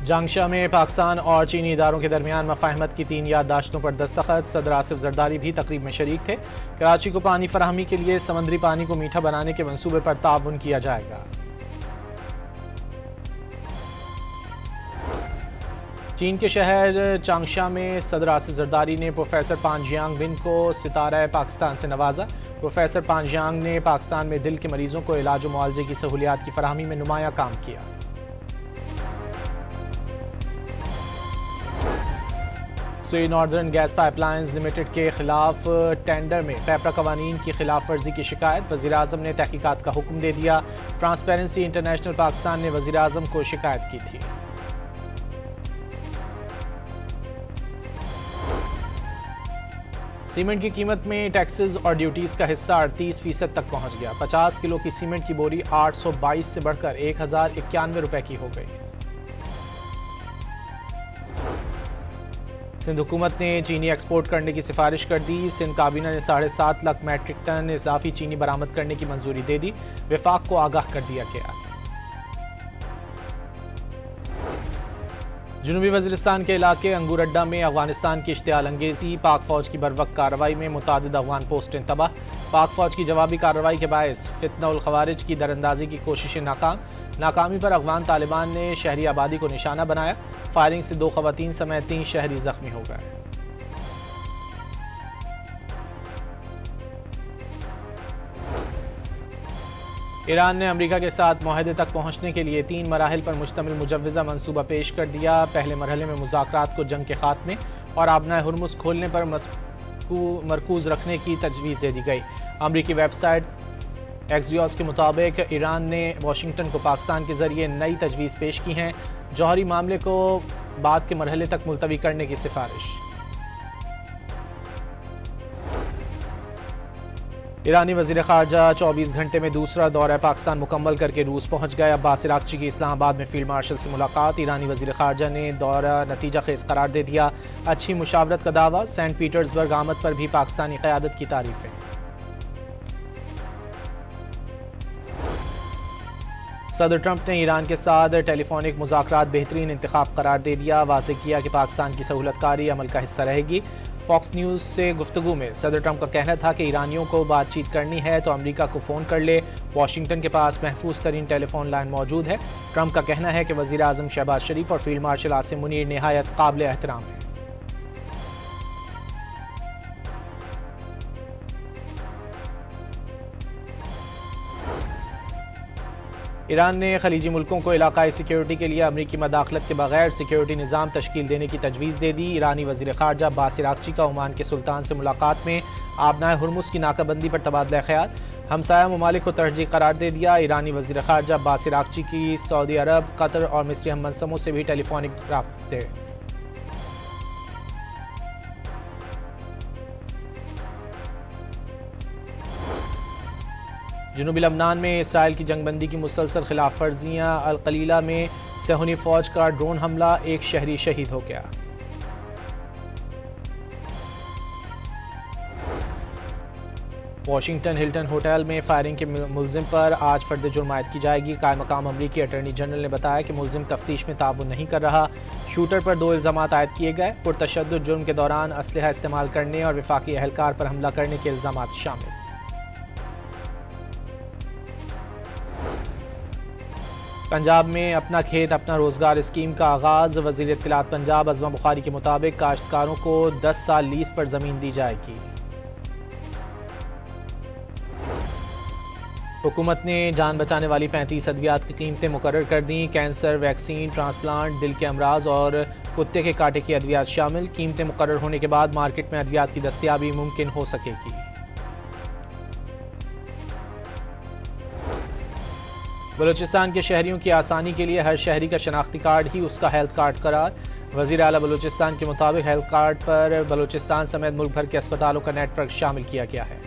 जांगशा में पाकिस्तान और चीनी इदारों के दरमियान मफाहमत की 3 याददाश्तों पर दस्तखत। सदर आसिफ जरदारी भी तकरीब में शरीक थे। कराची को पानी फराहमी के लिए समंदरी पानी को मीठा बनाने के मंसूबे पर ताउन किया जाएगा। चीन के शहर चांगशा में सदर आसिफ जरदारी ने प्रोफेसर पान जियांग बिन को सितारा पाकिस्तान से नवाजा। प्रोफेसर पान जियांग ने पाकिस्तान में दिल के मरीजों को इलाज और मुआवजे की सहूलियात की फराहमी में नुमाया काम किया। सुई नॉर्दर्न गैस पाइपलाइंस लिमिटेड के खिलाफ टेंडर में पैपरा कवानीन की खिलाफ वर्जी की शिकायत। वज़ीर आज़म ने तहकीकात का हुक्म दे दिया। ट्रांसपेरेंसी इंटरनेशनल पाकिस्तान ने वज़ीर आज़म को शिकायत की थी। सीमेंट की कीमत में टैक्सेस और ड्यूटीज का हिस्सा 38% तक पहुंच गया। 50 किलो की सीमेंट की बोरी 822 से बढ़कर 1091 रुपए की हो गई। सिंध हुकूमत ने चीनी एक्सपोर्ट करने की सिफारिश कर दी। सिंध काबीना ने 7.5 लाख मैट्रिक टन इजाफी चीनी बरामद करने की मंजूरी दे दी। विफाक को आगाह कर दिया गया। जनूबी वज़ीरिस्तान के इलाके अंगूर अड्डा में अफगानिस्तान की इश्तियाल अंगेजी। पाक फौज की बरवक्त कार्रवाई में मुतादिद अफगान पोस्टें तबाह। पाक फौज की जवाबी कार्रवाई के बायस फितना उल खवारिज की दरअंदाजी की कोशिशें नाकाम। नाकामी पर अफगान तालिबान ने शहरी आबादी को निशाना बनाया। फायरिंग से 2 खवातीन समेत 3 शहरी जख्मी हो गए। ईरान ने अमेरिका के साथ मुआहदे तक पहुंचने के लिए 3 मराहिल पर मुश्तमिल मुजव्वज़ा मंसूबा पेश कर दिया। पहले मरहले में मुज़ाकरात को जंग के खात्मे और आबनाए हुर्मुज़ खोलने पर मरकूज़ रखने की तजवीज़ दे दी गई। अमरीकी वेबसाइट एक्सियोस के मुताबिक ईरान ने वाशिंगटन को पाकिस्तान के जरिए नई तजवीज़ पेश की हैं। जौहरी मामले को बाद के मरहले तक मुलतवी करने की सिफारिश। ईरानी वज़ीर ख़ारजा 24 घंटे में दूसरा दौरा पाकिस्तान मुकम्मल करके रूस पहुंच गए। अब्बास इराक़ची की इस्लामाबाद में फील्ड मार्शल से मुलाकात। ईरानी वज़ीर ख़ारजा ने दौरा नतीजा खेज़ करार दे दिया। अच्छी मुशावरत का दावा। सेंट पीटर्सबर्ग आमद पर भी पाकिस्तानी क़यादत की तारीफ़ें। सदर ट्रंप ने ईरान के साथ टेलीफोनिक मुज़ाकरात बेहतरीन इंतखाब करार दे दिया। वाज़ेह किया कि पाकिस्तान की सहूलतकारी अमल का हिस्सा रहेगी। फॉक्स न्यूज़ से गुफ्तगू में सदर ट्रंप का कहना था कि ईरानियों को बातचीत करनी है तो अमेरिका को फ़ोन कर ले। वाशिंगटन के पास महफूज तरीन टेलीफोन लाइन मौजूद है। ट्रंप का कहना है कि वज़ीर आज़म शहबाज शरीफ और फील्ड मार्शल आसिम मुनीर निहायत काबिल एहतराम है। ईरान ने खलीजी मुल्कों को इलाकाई सिक्योरिटी के लिए अमरीकी मदाखलत के बगैर सिक्योरिटी निज़ाम तश्कील देने की तजवीज़ दे दी। ईरानी वज़ीर ख़ारजा अब्बास इराक़ची का ओमान के सुल्तान से मुलाकात में आबनाए हुर्मुज़ की नाकाबंदी पर तबादला ख्याल। हमसाया ममालिक को तरजीह करार दे दिया। ईरानी वज़ीर ख़ारजा अब्बास इराक़ची की सऊदी अरब, कतर और मिस्री हम मनसमों से भी टेलीफोनिक राब्ते। जनूबी लबनान में इसराइल की जंगबंदी की मुसलसल खिलाफ वर्जियाँ। अल कलीला में सहूनी फ़ौज का ड्रोन हमला, एक शहरी शहीद हो गया। वाशिंगटन हिल्टन होटल में फायरिंग के मुलजिम पर आज फर्द जुर्म आयद की जाएगी। कायम मकाम अमरीकी अटॉर्नी जनरल ने बताया कि मुलजिम तफ्तीश में ताबुन नहीं कर रहा। शूटर पर 2 इल्ज़ामात आयद किए गए। पुरतशद्दुद जुर्म के दौरान असलहा इस्तेमाल करने और वफाकी एहलकार पर हमला करने के इल्ज़ामात शामिल। पंजाब में अपना खेत अपना रोजगार स्कीम का आगाज़। वज़ीर इत्तलात पंजाब अज़मा बुखारी के मुताबिक काश्तकारों को 10 साल लीज पर ज़मीन दी जाएगी। हुकूमत ने जान बचाने वाली 35 अद्वियात की कीमतें मुकर्रर कर दी। कैंसर, वैक्सीन, ट्रांसप्लांट, दिल के अमराज और कुत्ते के कांटे की अद्वियात शामिल। कीमतें मुकर्रर होने के बाद मार्केट में अद्वियात की दस्तयाबी मुमकिन हो सकेगी। बलूचिस्तान के शहरियों की आसानी के लिए हर शहरी का शनाख्ती कार्ड ही उसका हेल्थ कार्ड करार। वज़ीर आला बलूचिस्तान के मुताबिक हेल्थ कार्ड पर बलूचिस्तान समेत मुल्क भर के अस्पतालों का नेटवर्क शामिल किया गया है।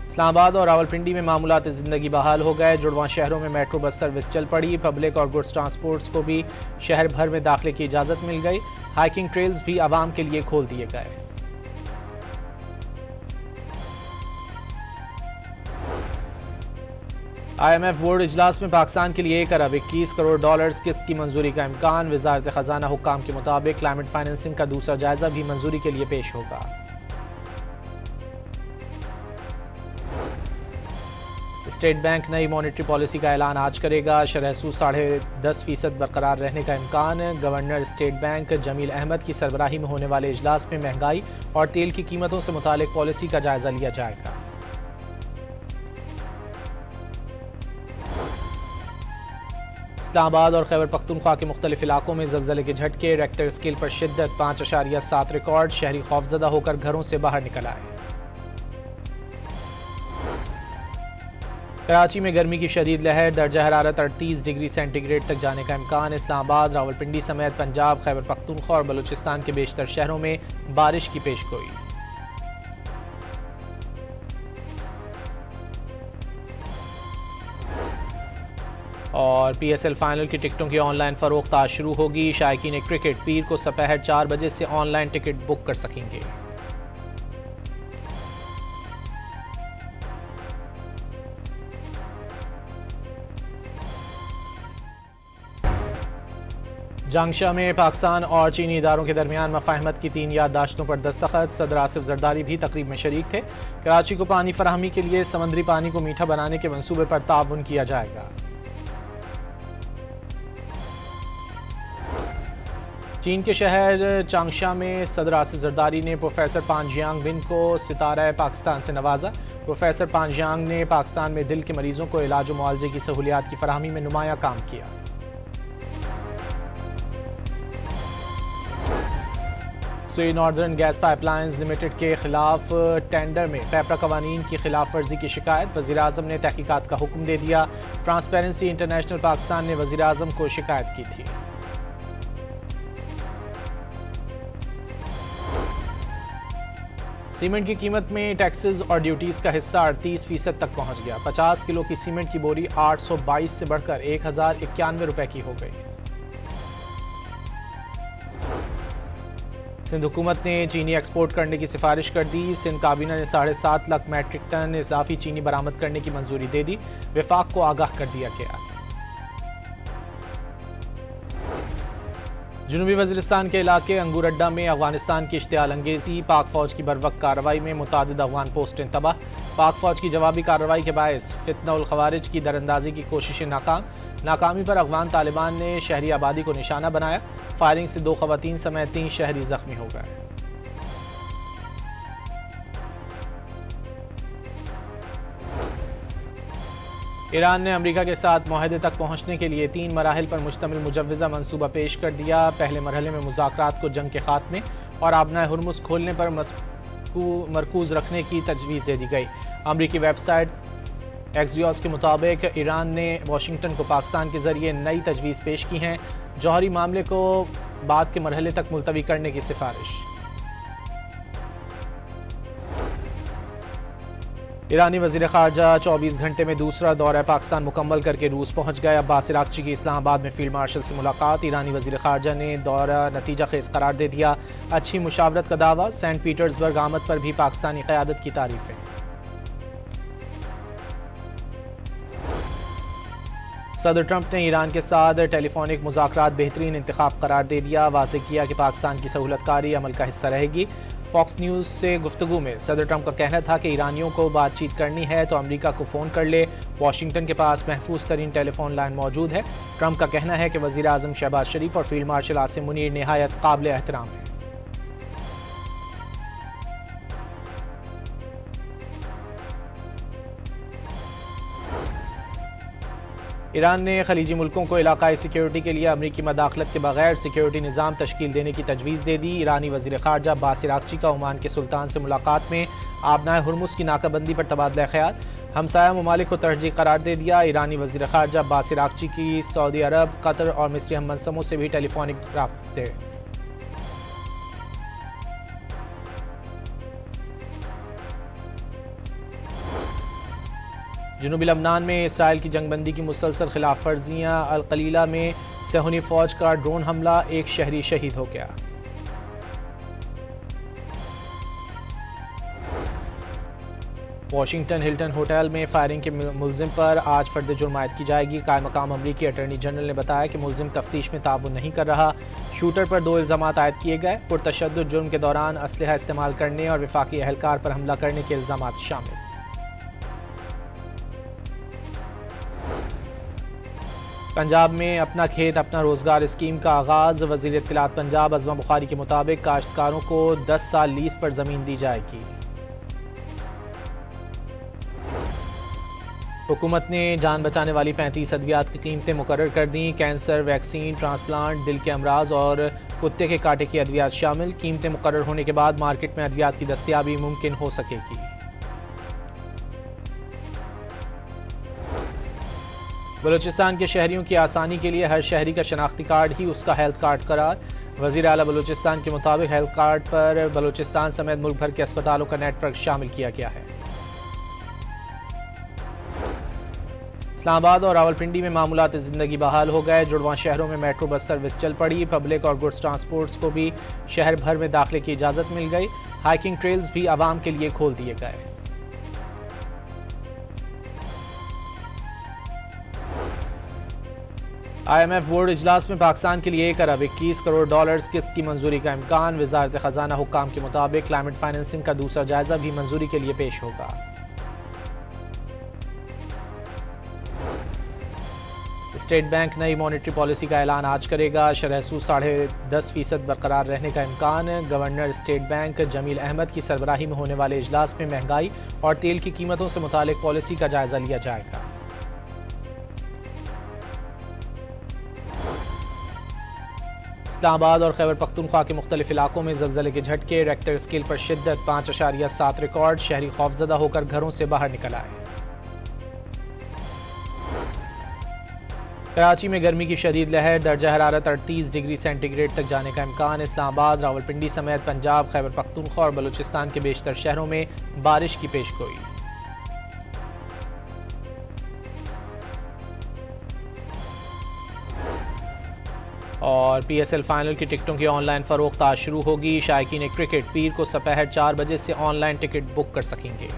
इस्लामाबाद और रावलपिंडी में मामूलात ज़िंदगी बहाल हो गए। जुड़वां शहरों में मेट्रो बस सर्विस चल पड़ी। पब्लिक और गुड्स ट्रांसपोर्ट्स को भी शहर भर में दाखिले की इजाज़त मिल गई। हाइकिंग ट्रेल्स भी आवाम के लिए खोल दिए गए। IMF बोर्ड इजलास में पाकिस्तान के लिए 1 अरब 21 करोड़ डॉलर्स किस्त की मंजूरी का इम्कान। वजारत खजाना हुक्काम के मुताबिक क्लाइमेट फाइनेंसिंग का दूसरा जायजा भी मंजूरी के लिए पेश होगा। स्टेट बैंक नई मॉनेटरी पॉलिसी का ऐलान आज करेगा। शरह सूद 10.5% बरकरार रहने का इम्कान। Governor state bank Jameel Ahmed की सरबराही में होने वाले इजलास में महंगाई और तेल की कीमतों से मुतालिक पॉलिसी का जायजा लिया जाएगा। इस्लामाबाद और खैबर पख्तूनख्वा के मुख्तलिफ इलाकों में ज़लज़ले के झटके। रेक्टर स्केल पर शिद्दत 5.7 रिकॉर्ड। शहरी खौफजदा होकर घरों से बाहर निकल आए। कराची में गर्मी की शदीद लहर। दर्जा हरारत 38 डिग्री सेंटीग्रेड तक जाने का इम्कान। इस्लामाबाद, रावलपिंडी समेत पंजाब, खैबर पख्तूनख्वा और बलूचिस्तान के बेशतर शहरों में बारिश की पेशगोई। और PSL फाइनल की टिकटों की ऑनलाइन फरोख्त आज शुरू होगी। शायकीन क्रिकेट पीर को दोपहर 4 बजे से ऑनलाइन टिकट बुक कर सकेंगे। जांगशा में पाकिस्तान और चीनी इदारों के दरमियान मफाहमत की 3 याददाश्तों पर दस्तखत। सदर आसिफ जरदारी भी तकरीब में शरीक थे। कराची को पानी फराहमी के लिए समंदरी पानी को मीठा बनाने के मंसूबे पर ताउन किया जाएगा। चीन के शहर चांगशा में सदर आसिफ जरदारी ने प्रोफेसर पान जियांग बिन को सितारा पाकिस्तान से नवाजा। प्रोफेसर पान जियांग ने पाकिस्तान में दिल के मरीजों को इलाज और मुआवजे की सहूलियात की फराहमी में नुमाया काम किया। सुई नॉर्दर्न गैस पाइपलाइंस लिमिटेड के खिलाफ टेंडर में पैपरा कवानीन की खिलाफ वर्जी की शिकायत। वज़ीर आज़म ने तहकीकात का हुक्म दे दिया। ट्रांसपेरेंसी इंटरनेशनल पाकिस्तान ने वज़ीर आज़म को शिकायत की थी। सीमेंट की कीमत में टैक्सेस और ड्यूटीज का हिस्सा 38% तक पहुंच गया। 50 किलो की सीमेंट की बोरी 822 से बढ़कर 1091 रुपए की हो गई। सिंध हुकूमत ने चीनी एक्सपोर्ट करने की सिफारिश कर दी। सिंध काबीना ने 7.5 लाख मैट्रिक टन इजाफी चीनी बरामद करने की मंजूरी दे दी। विफाक को आगाह कर दिया गया। जनूबी वज़ीरिस्तान के इलाके अंगूर अड्डा में अफगानिस्तान की इश्तियाल अंगेजी। पाक फौज की बरवक्त कार्रवाई में मुतादिद अफगान पोस्टें तबाह। पाक फौज की जवाबी कार्रवाई के बायस फितना उल खवारिज की दरअंदाजी की कोशिशें नाकाम। नाकामी पर अफगान तालिबान ने शहरी आबादी को निशाना बनाया। फायरिंग से 2 खवातीन समेत 3 शहरी जख्मी हो गए। ईरान ने अमेरिका के साथ मुआहदे तक पहुंचने के लिए 3 मराहिल पर मुश्तमिल मुजव्वज़ा मंसूबा पेश कर दिया। पहले मरहले में मुज़ाकरात को जंग के खात्मे और आबनाए हुर्मुज़ खोलने पर मरकूज़ रखने की तजवीज़ दे दी गई। अमरीकी वेबसाइट एक्सियोस के मुताबिक ईरान ने वाशिंगटन को पाकिस्तान के जरिए नई तजवीज़ पेश की हैं। जौहरी मामले को बाद के मरहले तक मुलतवी करने की सिफारिश। ईरानी वज़ीर ख़ारजा 24 घंटे में दूसरा दौरा पाकिस्तान मुकम्मल करके रूस पहुंच गए। अब्बास इराक़ची की इस्लामाबाद में फील्ड मार्शल से मुलाकात। ईरानी वज़ीर ख़ारजा ने दौरा नतीजा खेज़ करार दे दिया। अच्छी मुशावरत का दावा। सेंट पीटर्सबर्ग आमद पर भी पाकिस्तानी क़यादत की तारीफ़ें। सदर ट्रंप ने ईरान के साथ टेलीफोनिक मुज़ाकरात बेहतरीन इंतखाब करार दे दिया। वाज़ेह किया कि पाकिस्तान की सहूलतकारी अमल का हिस्सा रहेगी। फॉक्स न्यूज़ से गुफ्तगू में सदर ट्रंप का कहना था कि ईरानियों को बातचीत करनी है तो अमेरिका को फ़ोन कर ले। वाशिंगटन के पास महफूज तरीन टेलीफोन लाइन मौजूद है। ट्रंप का कहना है कि वज़ीर आज़म शहबाज शरीफ और फील्ड मार्शल आसिम मुनीर निहायत काबिल एहतराम है। ईरान ने खलीजी मुल्कों को इलाकाई सिक्योरिटी के लिए अमरीकी मदाखलत के बगैर सिक्योरिटी निज़ाम तश्कील देने की तजवीज़ दे दी। ईरानी वज़ीर ख़ारजा अब्बास इराक़ची का ओमान के सुल्तान से मुलाकात में आबनाए हुर्मुज़ की नाकाबंदी पर तबादला ख्याल। हमसाया ममालिक को तरजीह करार दे दिया। ईरानी वज़ीर ख़ारजा अब्बास इराक़ची की सऊदी अरब, कतर और मिस्री हम मनसमों से भी टेलीफोनिक राब्ते। जनूबी लबनान में इसराइल की जंगबंदी की मुसलसल खिलाफ वर्जियाँ। अल कलीला में सहूनी फ़ौज का ड्रोन हमला, 1 शहरी शहीद हो गया। वाशिंगटन हिल्टन होटल में फायरिंग के मुलजिम पर आज फर्द जुर्म आयद की जाएगी। कायम मकाम अमरीकी अटॉर्नी जनरल ने बताया कि मुलजिम तफ्तीश में ताबुन नहीं कर रहा। शूटर पर 2 इल्ज़ामात आयद किए गए। पुरतशद्दुद जुर्म के दौरान असलहा इस्तेमाल करने और वफाकी एहलकार पर हमला करने के इल्ज़ामात शामिल। पंजाब में अपना खेत अपना रोजगार स्कीम का आगाज। वज़ीर इत्तलात पंजाब अज़मा बुखारी के मुताबिक काश्तकारों को 10 साल लीज पर ज़मीन दी जाएगी। हुकूमत ने जान बचाने वाली 35 अद्वियात की कीमतें मुकर्रर कर दी। कैंसर, वैक्सीन, ट्रांसप्लांट, दिल के अमराज और कुत्ते के कांटे की अद्वियात शामिल। कीमतें मुकर्रर होने के बाद मार्केट में अद्वियात की दस्तयाबी मुमकिन हो सकेगी। बलूचिस्तान के शहरियों की आसानी के लिए हर शहरी का शनाख्ती कार्ड ही उसका हेल्थ कार्ड करार। वज़ीर आला बलूचिस्तान के मुताबिक हेल्थ कार्ड पर बलूचिस्तान समेत मुल्क भर के अस्पतालों का नेटवर्क शामिल किया गया है। इस्लामाबाद और रावलपिंडी में मामूलात ज़िंदगी बहाल हो गए। जुड़वां शहरों में मेट्रो बस सर्विस चल पड़ी। पब्लिक और गुड्स ट्रांसपोर्ट्स को भी शहर भर में दाखिले की इजाज़त मिल गई। हाइकिंग ट्रेल्स भी आवाम के लिए खोल दिए गए। IMF बोर्ड इजलास में पाकिस्तान के लिए 1 अरब 21 करोड़ डॉलर्स किस्त की मंजूरी का इम्कान। वज़ारत ख़जाना हुक्काम के मुताबिक क्लाइमेट फाइनेंसिंग का दूसरा जायजा भी मंजूरी के लिए पेश होगा। स्टेट बैंक नई मॉनेटरी पॉलिसी का ऐलान आज करेगा। शरह सूद 10.5% बरकरार रहने का इम्कान। Governor state bank Jameel Ahmed की सरबराही में होने वाले इजलास में महंगाई और तेल की कीमतों से मुतालिक पॉलिसी का जायजा लिया जाएगा। इस्लामाबाद और खैबर पख्तूनख्वा के मुख्तलिफ इलाकों में ज़लज़ले के झटके। रेक्टर स्केल पर शिद्दत 5.7 रिकॉर्ड। शहरी खौफजदा होकर घरों से बाहर निकल आए। कराची में गर्मी की शदीद लहर। दर्जा हरारत 38 डिग्री सेंटीग्रेड तक जाने का इम्कान। इस्लामाबाद, रावलपिंडी समेत पंजाब, खैबर पख्तूनख्वा और बलूचिस्तान के बेशतर शहरों में बारिश की पेशगोई। और PSL फाइनल की टिकटों की ऑनलाइन फरोख्त आज शुरू होगी। शायकीन क्रिकेट पीर को दोपहर 4 बजे से ऑनलाइन टिकट बुक कर सकेंगे।